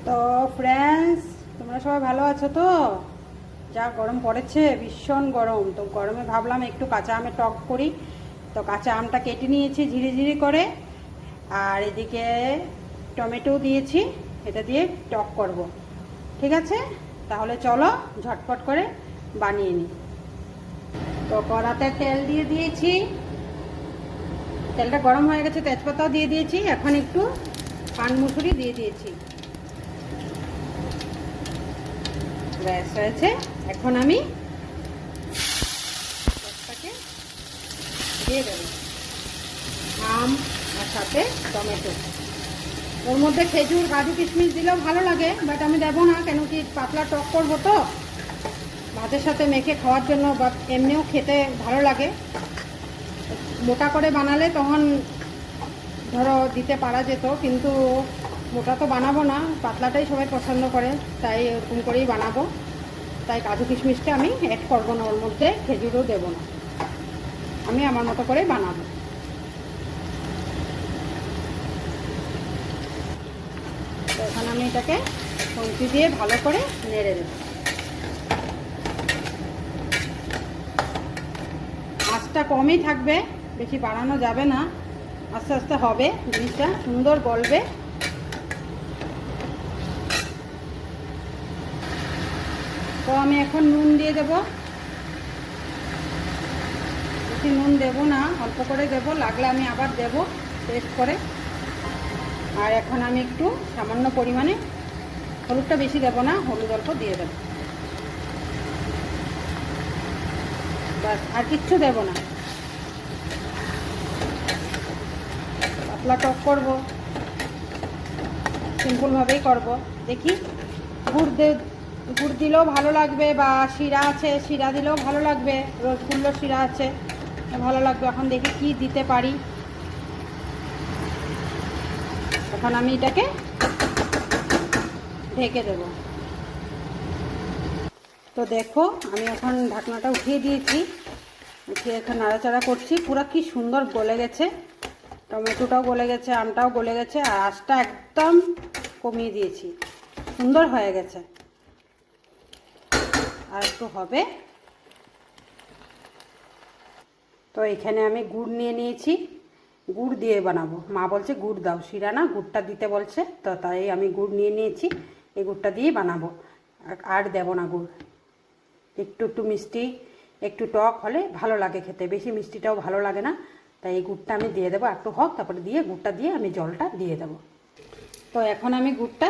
তো ফ্রেন্ডস, তোমরা সবাই ভালো আছো তো? যা গরম পড়েছে, ভীষণ গরম। তো গরমে ভাবলাম একটু কাঁচা আমের টক করি। তো কাঁচা আমটা কেটে নিয়েছি ঝিরি ঝিরি করে, আর এদিকে টমেটো দিয়েছি। এটা দিয়ে টক করব। ঠিক আছে, তাহলে চলো ঝটপট করে বানিয়ে নিই। তো কড়াতে তেল দিয়ে দিয়েছি, তেলটা গরম হয়ে গেছে, তেজপাতাও দিয়ে দিয়েছি। এখন একটু পান মুসুরি দিয়ে দিয়েছি। ব্যাস হয়েছে। এখন আমি টকটাকে দিয়ে দেবো, আম আর সাথে টমেটো। ওর মধ্যে খেজুর কাজু কিশমিশ দিলেও ভালো লাগে, বাট আমি দেবো না, কেন কি পাতলা টক করবো তো, ভাতের সাথে মেখে খাওয়ার জন্য, বা এমনিও খেতে ভালো লাগে। মোটা করে বানালে তখন ধরো দিতে পারা যেত, কিন্তু মোটা তো বানাবো না, পাতলাটাই সবাই পছন্দ করে, তাই এরকম করেই বানাবো। তাই কাজু কিশমিশটা আমি অ্যাড করবো না, ওর মধ্যে খেজুরও দেবো না, আমি আমার মতো করে বানাবো। তো এখন আমি এটাকে কঞ্চি দিয়ে ভালো করে নেড়ে দেব। আঁচটা কমই থাকবে, বেশি বাড়ানো যাবে না, আস্তে আস্তে হবে, জিনিসটা সুন্দর গলবে। তো আমি এখন নুন দিয়ে দেব। বেশি নুন দেব না, অল্প করে দেব, লাগলে আমি আবার দেব টেস্ট করে। আর এখন আমি একটু সামান্য পরিমাণে, হলুদটা বেশি দেব না, হলুদ অল্প দিয়ে দেব, বাস, আর কিচ্ছু দেব না। পাতলা টক করবো, সিম্পলভাবেই করব। দেখি, গুড় দিলেও ভালো লাগবে, বা শিরা আছে শিরা দিলেও ভালো লাগবে, রসগুল্লো শিরা আছে ভালো লাগবে। এখন দেখি কি দিতে পারি। এখন আমি এটাকে ঢেকে দেব। তো দেখো, আমি এখন ঢাকনাটা উঠিয়ে দিয়েছি, উঠিয়ে এখন নাড়াচাড়া করছি। পুরো কি সুন্দর গলে গেছে, টমেটোটাও গলে গেছে, আমটাও গলে গেছে, আর আঁচটা একদম কমিয়ে দিয়েছি, সুন্দর হয়ে গেছে। আর একটু হবে। তো এখানে আমি গুড় নিয়ে নিয়েছি, গুড় দিয়ে বানাবো। মা বলছে গুড় দাও, শিরা না, গুড়টা দিতে বলছে, তো তাই আমি গুড় নিয়ে নিয়েছি। এই গুড়টা দিয়ে বানাবো, আর দেবো না গুড়। একটু একটু মিষ্টি, একটু টক হলে ভালো লাগে খেতে, বেশি মিষ্টিটাও ভালো লাগে না। তাই এই গুড়টা আমি দিয়ে দেবো, একটু হোক, তারপরে দিয়ে গুড়টা দিয়ে আমি জলটা দিয়ে দেবো। তো এখন আমি গুড়টা